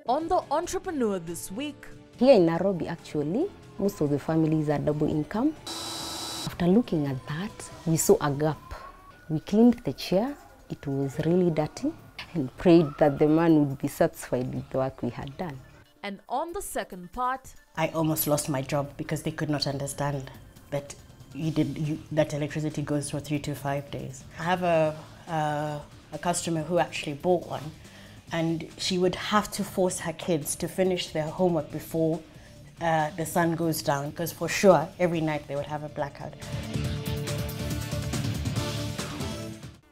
On the Entrepreneur this week. Here in Nairobi, actually, most of the families are double income. After looking at that, we saw a gap. We cleaned the chair. It was really dirty, and prayed that the man would be satisfied with the work we had done. And on the second part, I almost lost my job because they could not understand that that electricity goes for 3 to 5 days. I have a customer who actually bought one, and she would have to force her kids to finish their homework before the sun goes down, because for sure every night they would have a blackout.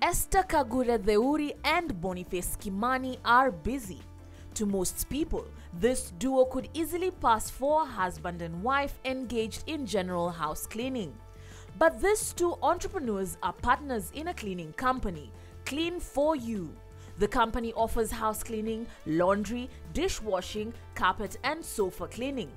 Esther Kagure Theuri and Boniface Kimani are busy. To most people, this duo could easily pass for husband and wife engaged in general house cleaning. But these two entrepreneurs are partners in a cleaning company, Clean For You. The company offers house cleaning, laundry, dishwashing, carpet and sofa cleaning.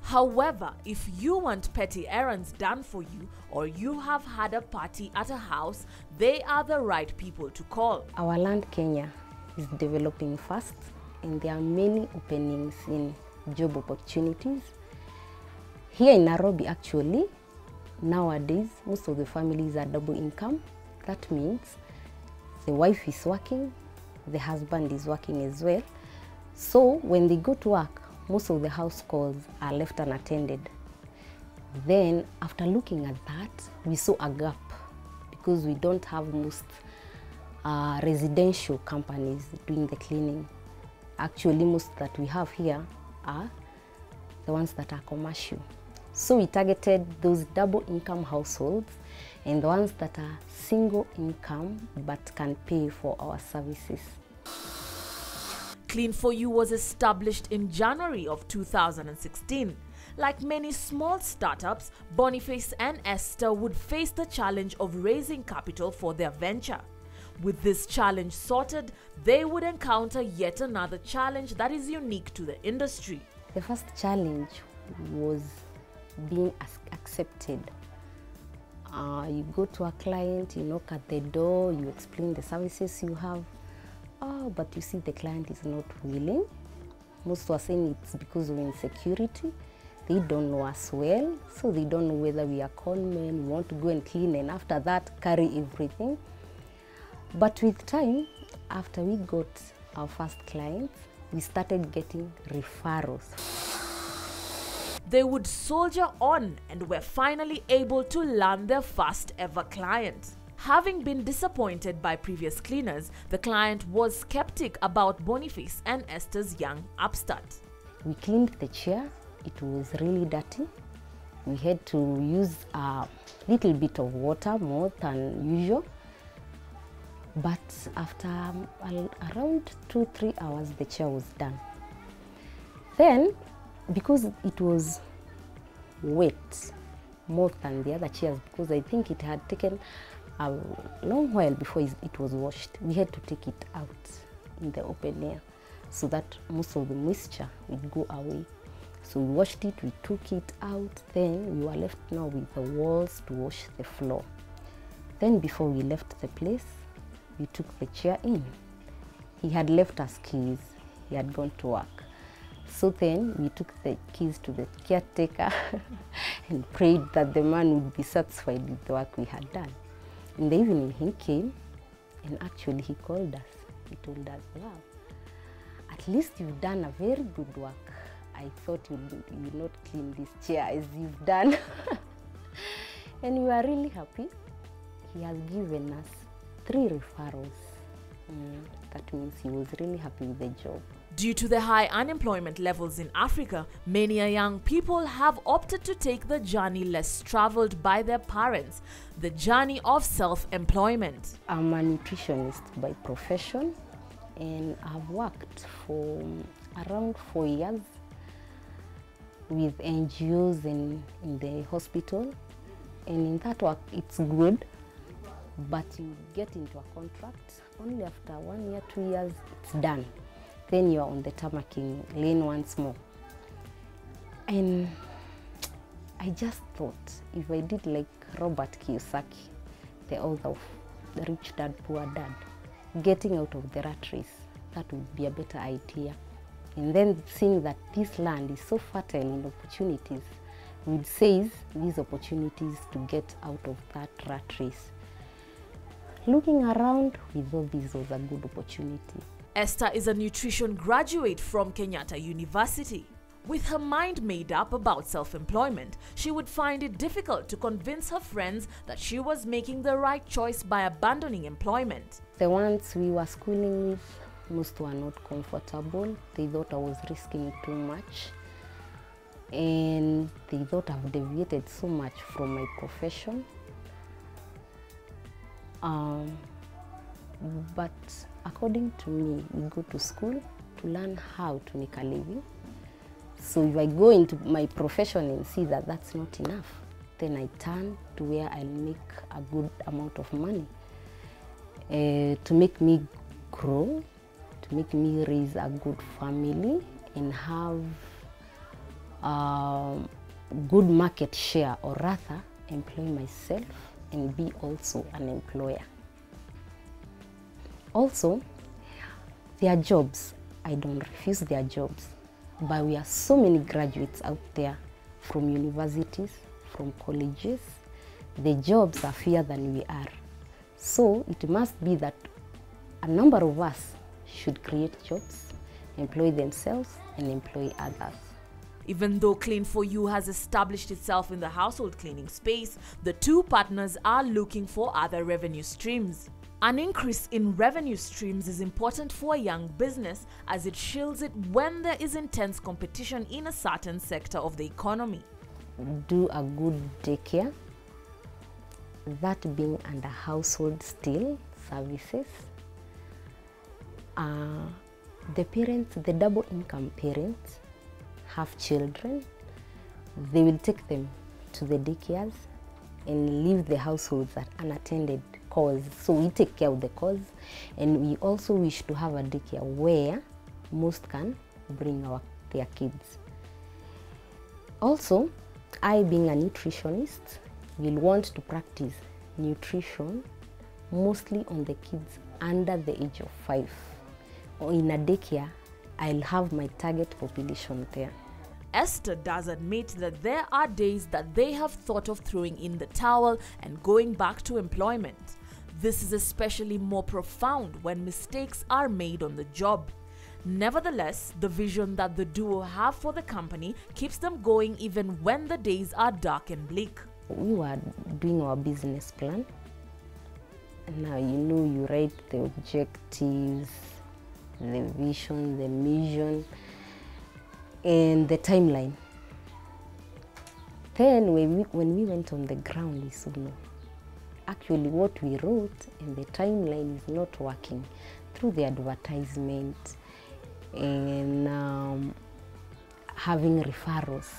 However, if you want petty errands done for you, or you have had a party at a house, they are the right people to call. Our land, Kenya, is developing fast, and there are many openings in job opportunities. Here in Nairobi, actually, nowadays, most of the families are double income. That means the wife is working, the husband is working as well. So when they go to work, most of the house calls are left unattended. Then, after looking at that, we saw a gap because we don't have most residential companies doing the cleaning. Actually, most that we have here are the ones that are commercial. So we targeted those double income households and the ones that are single income but can pay for our services. Clean For You was established in January of 2016. Like many small startups, Boniface and Esther would face the challenge of raising capital for their venture. With this challenge sorted, they would encounter yet another challenge that is unique to the industry. The first challenge was being accepted. You go to a client, you knock at the door, you explain the services you have. Oh, but you see the client is not willing. Most are saying it's because of insecurity. They don't know us well, so they don't know whether we are conmen, we want to go and clean, and after that carry everything. But with time, after we got our first clients, we started getting referrals. They would soldier on and were finally able to land their first ever client. Having been disappointed by previous cleaners, the client was skeptic about Boniface and Esther's young upstart. We cleaned the chair. It was really dirty. We had to use a little bit of water, more than usual. But after around 2-3 hours, the chair was done. Then, because it was wet more than the other chairs, because I think it had taken a long while before it was washed, we had to take it out in the open air so that most of the moisture would go away. So we washed it, we took it out, then we were left now with the walls to wash the floor. Then before we left the place, we took the chair in. He had left us keys, he had gone to work. So then we took the keys to the caretaker and prayed that the man would be satisfied with the work we had done. In the evening he came, and actually he called us. He told us, wow, at least you've done a very good work. I thought you would not clean this chair as you've done. And we were really happy. He has given us 3 referrals. That means he was really happy with the job. Due to the high unemployment levels in Africa, many young people have opted to take the journey less traveled by their parents, the journey of self-employment. I'm a nutritionist by profession, and I've worked for around 4 years with NGOs in the hospital. And in that work, it's good, but you get into a contract. Only after 1 year, 2 years, it's done. Then you're on the tarmacking lane once more. And I just thought, if I did like Robert Kiyosaki, the author of The Rich Dad, Poor Dad, getting out of the rat race, that would be a better idea. And then seeing that this land is so fertile in opportunities, we'd seize these opportunities to get out of that rat race. Looking around, we thought this was a good opportunity. Esther is a nutrition graduate from Kenyatta University. With her mind made up about self-employment, she would find it difficult to convince her friends that she was making the right choice by abandoning employment. The ones we were schooling with, most were not comfortable. They thought I was risking too much. And they thought I've deviated so much from my profession. But according to me, we go to school to learn how to make a living. So if I go into my profession and see that that's not enough, then I turn to where I'll make a good amount of money to make me grow, to make me raise a good family and have good market share, or rather employ myself and be also an employer. Also, their jobs, I don't refuse their jobs, but we are so many graduates out there from universities, from colleges. The jobs are fewer than we are. So it must be that a number of us should create jobs, employ themselves and employ others. Even though Clean for You has established itself in the household cleaning space, the two partners are looking for other revenue streams. An increase in revenue streams is important for a young business as it shields it when there is intense competition in a certain sector of the economy. Do a good daycare, that being under household still services. The parents, the double income parents, have children, they will take them to the daycares and leave the households at unattended cause. So we take care of the cause, and we also wish to have a daycare where most can bring their kids. Also, I being a nutritionist will want to practice nutrition mostly on the kids under the age of 5. Or in a daycare, I'll have my target population there. Esther does admit that there are days that they have thought of throwing in the towel and going back to employment. This is especially more profound when mistakes are made on the job. Nevertheless, the vision that the duo have for the company keeps them going even when the days are dark and bleak. We were doing our business plan. Now, you write the objectives, the vision, the mission, and the timeline. Then when we went on the ground, we saw no. Actually, what we wrote and the timeline is not working through the advertisement and having referrals.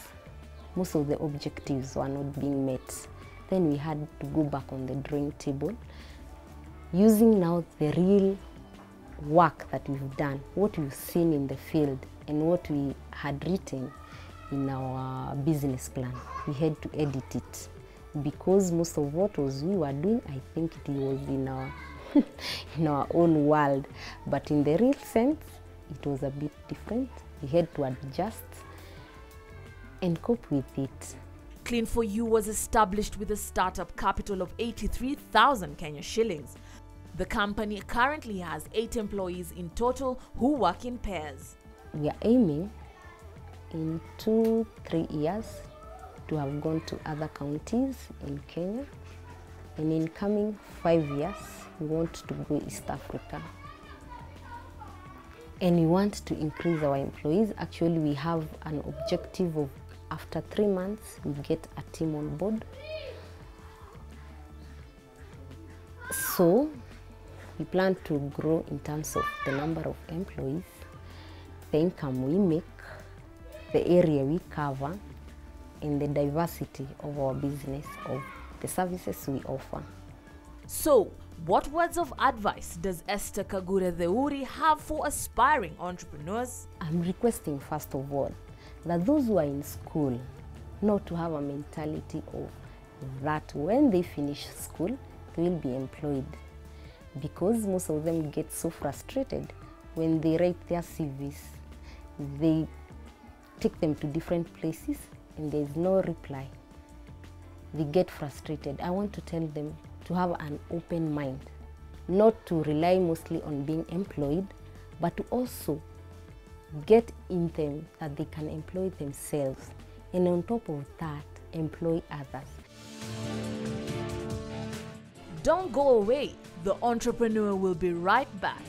Most of the objectives were not being met. Then we had to go back on the drawing table, using now the real work that we've done, what we've seen in the field and what we had written in our business plan. We had to edit it because most of what we were doing, I think it was in our in our own world, but in the real sense it was a bit different. We had to adjust and cope with it. Clean for You was established with a startup capital of 83,000 Kenya shillings. The company currently has 8 employees in total who work in pairs. We are aiming in 2-3 years to have gone to other counties in Kenya, and in coming 5 years we want to go East Africa. And we want to increase our employees. Actually, we have an objective of after 3 months we get a team on board. So we plan to grow in terms of the number of employees, the income we make, the area we cover, and the diversity of our business, of the services we offer. So, what words of advice does Esther Kagure Theuri have for aspiring entrepreneurs? I'm requesting, first of all, that those who are in school not to have a mentality of that when they finish school, they will be employed. Because most of them get so frustrated when they write their CVs, they take them to different places and there is no reply. They get frustrated. I want to tell them to have an open mind, not to rely mostly on being employed, but to also get in them that they can employ themselves, and on top of that, employ others. Don't go away. The Entrepreneur will be right back.